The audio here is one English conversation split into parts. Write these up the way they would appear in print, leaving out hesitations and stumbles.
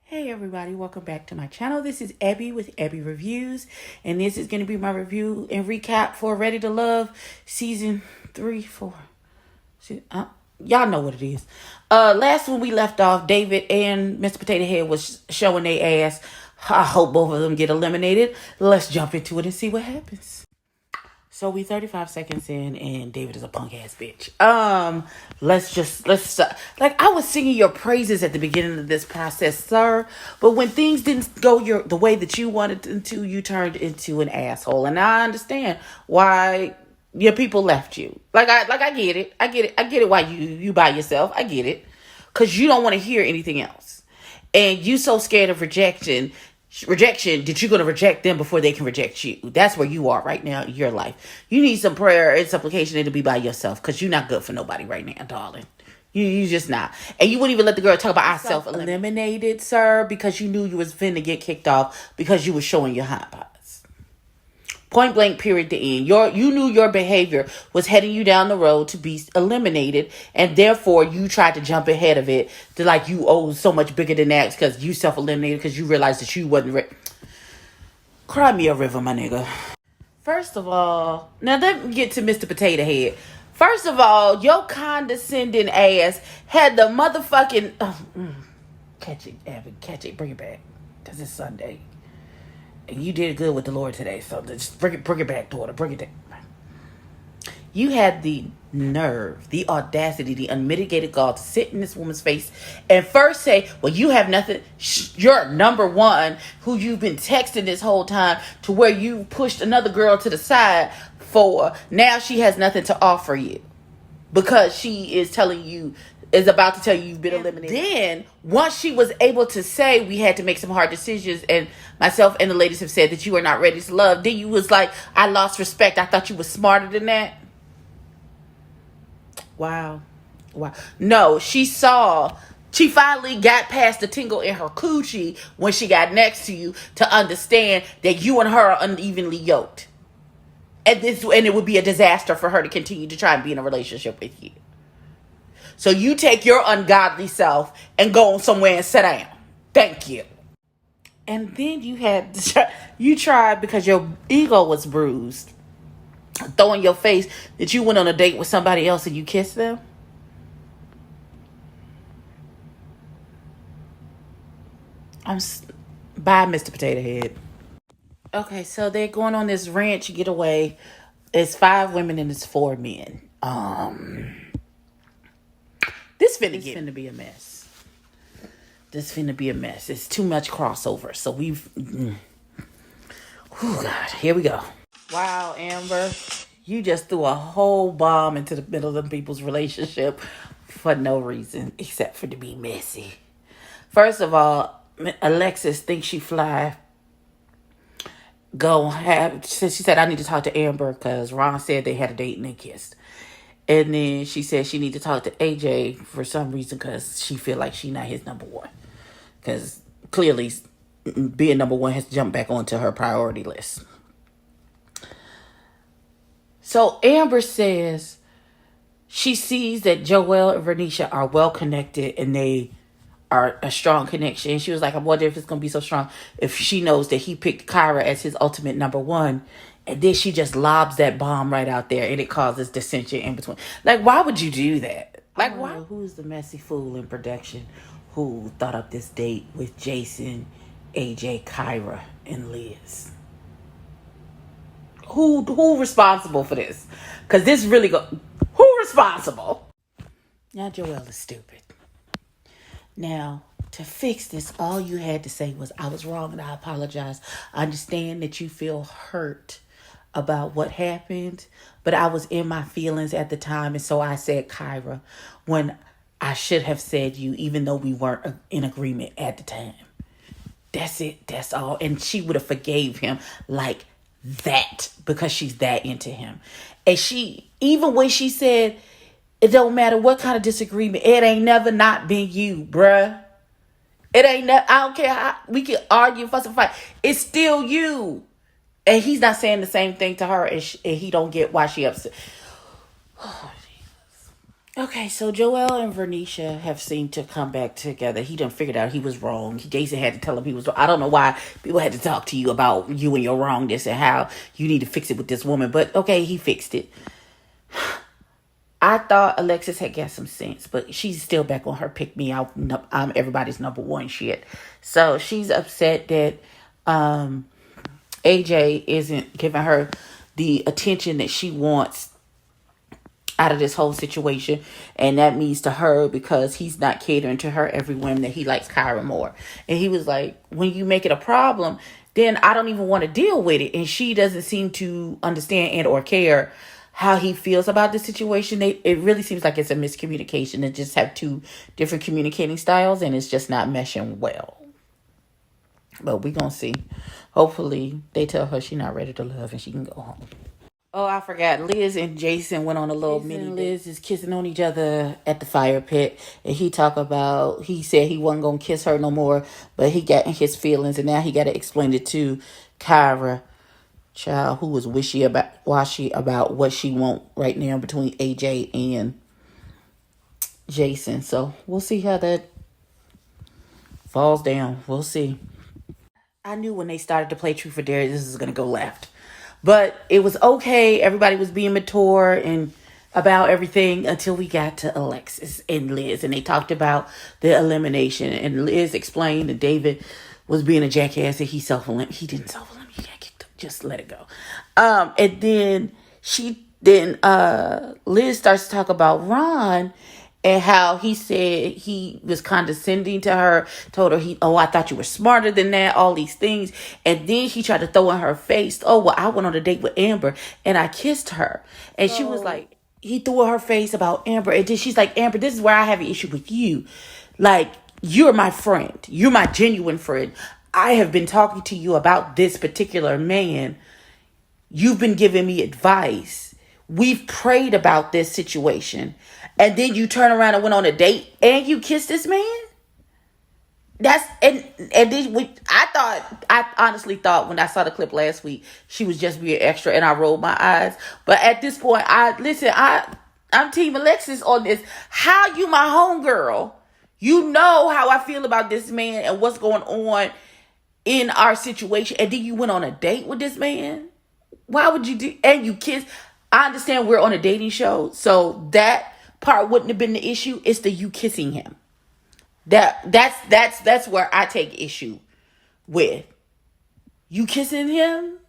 Hey everybody, welcome back to my channel. This is Abby with Abby Reviews, and this is going to be my review and recap for Ready to Love season 3, 4. Y'all know what it is. Last when we left off, David and Mr. Potato Head was showing their ass. I hope both of them get eliminated. Let's jump into it and see what happens. So we 35 seconds in, and David is a punk ass bitch. Let's like I was singing your praises at the beginning of this process, sir. But when things didn't go the way that you wanted them to, you turned into an asshole. And I understand why your people left you. I get it. I get it. Why you by yourself? I get it, because you don't want to hear anything else, and you so scared of rejection that you're going to reject them before they can reject you. That's where you are right now in your life. You need some prayer and supplication and to be by yourself, because you're not good for nobody right now, darling. You just not. And you wouldn't even let the girl talk about I self-eliminated, sir, because you knew you was finna get kicked off because you was showing your hot pots. Point blank, period, the end. You knew your behavior was heading you down the road to be eliminated, and therefore you tried to jump ahead of it to like you owe so much bigger than that because you self-eliminated because you realized that you wasn't Cry me a river, my nigga. First of all, now let me get to Mr. Potato Head. First of all, your condescending ass had the motherfucking... catch it, Evan. Catch it. Bring it back. Because it's Sunday. And you did good with the Lord today, so just bring it back, daughter. Bring it back. You had the nerve, the audacity, the unmitigated gall to sit in this woman's face and first say, well, you have nothing. You're number one, who you've been texting this whole time, to where you pushed another girl to the side for. Now she has nothing to offer you because she is about to tell you you've been eliminated. Then, once she was able to say we had to make some hard decisions, and myself and the ladies have said that you are not ready to love, then you was like, I lost respect. I thought you was smarter than that. Wow. No, she finally got past the tingle in her coochie when she got next to you to understand that you and her are unevenly yoked. And it would be a disaster for her to continue to try and be in a relationship with you. So you take your ungodly self and go somewhere and sit down. Thank you. And then you tried, because your ego was bruised, throw in your face that you went on a date with somebody else and you kissed them. Bye, Mr. Potato Head. Okay, so they're going on this ranch getaway. It's 5 women and it's 4 men. This finna be a mess. It's too much crossover. So oh God, here we go. Wow, Amber, you just threw a whole bomb into the middle of them people's relationship for no reason except for to be messy. First of all, Alexis thinks she fly. She said, I need to talk to Amber because Ron said they had a date and they kissed. And then she said she need to talk to AJ for some reason because she feel like she not his number one. Because clearly being number one has jumped back onto her priority list. So Amber says she sees that Joelle and Vernisha are well connected and they are a strong connection. And she was like, I wonder if it's going to be so strong if she knows that he picked Kyra as his ultimate number one. And then she just lobs that bomb right out there and it causes dissension in between. Like, why would you do that? Like, why? Who's the messy fool in production who thought up this date with Jason, AJ, Kyra, and Liz? Who responsible for this? Because this really who responsible? Now Joelle is stupid. Now, to fix this, all you had to say was, I was wrong and I apologize. I understand that you feel hurt about what happened, but I was in my feelings at the time, and so I said Kyra when I should have said you, even though we weren't in agreement at the time. That's it. That's all. And she would have forgave him like that because she's that into him. And even when she said, it don't matter what kind of disagreement, it ain't never not been you, bruh. It ain't never, I don't care how we can argue, fuss and fight. It's still you. And he's not saying the same thing to her, and he don't get why she upset. Oh, Jesus. Okay, so Joel and Vernisha have seemed to come back together. He done figured out he was wrong. Jason had to tell him he was wrong. I don't know why people had to talk to you about you and your wrongness and how you need to fix it with this woman. But okay, he fixed it. I thought Alexis had got some sense, but she's still back on her pick me out. I'm everybody's number one shit. So she's upset that AJ isn't giving her the attention that she wants out of this whole situation, and that means to her because he's not catering to her every whim, that he likes Kyra more. And he was like, when you make it a problem, then I don't even want to deal with it. And she doesn't seem to understand and or care how he feels about the situation. It really seems like it's a miscommunication. They just have two different communicating styles, and it's just not meshing well. But we gonna see. Hopefully they tell her she's not ready to love and she can go home. Oh, I forgot. Liz and Jason went on a little mini. Liz is kissing on each other at the fire pit, and he said he wasn't gonna kiss her no more, but he got in his feelings, and now he got to explain it to Kyra, child, who was washy about what she want right now between AJ and Jason. So we'll see how that falls down. We'll see. I knew when they started to play Truth or Dare, this is gonna go left. But it was okay. Everybody was being mature and about everything until we got to Alexis and Liz. And they talked about the elimination. And Liz explained that David was being a jackass and he didn't self-eliminate. You got kicked up. Just let it go. And then Liz starts to talk about Ron and how he said he was condescending to her, told her I thought you were smarter than that, all these things. And then he tried to throw in her face, oh, well, I went on a date with Amber and I kissed her. And she was like, he threw in her face about Amber. And then she's like, Amber, this is where I have an issue with you. Like, you're my friend. You're my genuine friend. I have been talking to you about this particular man. You've been giving me advice. We've prayed about this situation. And then you turn around and went on a date and you kissed this man? I honestly thought when I saw the clip last week, she was just being extra and I rolled my eyes. But at this point, I'm Team Alexis on this. How you my homegirl? You know how I feel about this man and what's going on in our situation. And then you went on a date with this man? Why would you do, and you kiss? I understand we're on a dating show, so that part wouldn't have been the issue. It's the you kissing him. That's where I take issue with. You kissing him?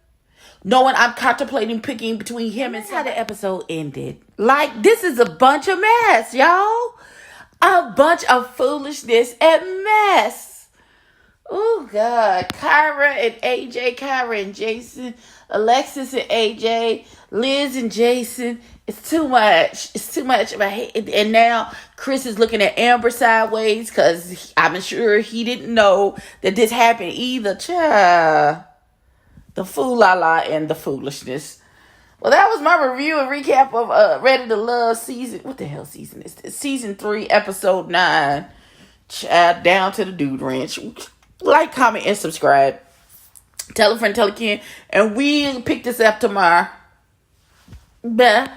Knowing I'm contemplating picking between him and how the episode ended. Like, this is a bunch of mess, y'all. A bunch of foolishness and mess. Oh, God. Kyra and AJ, Kyra and Jason, Alexis and AJ, Liz and Jason. It's too much. It's too much. And now Chris is looking at Amber sideways because I'm sure he didn't know that this happened either. Child. The fool-la-la and the foolishness. Well, that was my review and recap of Ready to Love season. What the hell season is this? Season 3, episode 9. Child, down to the dude ranch. Like, comment, and subscribe. Tell a friend, tell a kid. And we'll pick this up tomorrow. Bye.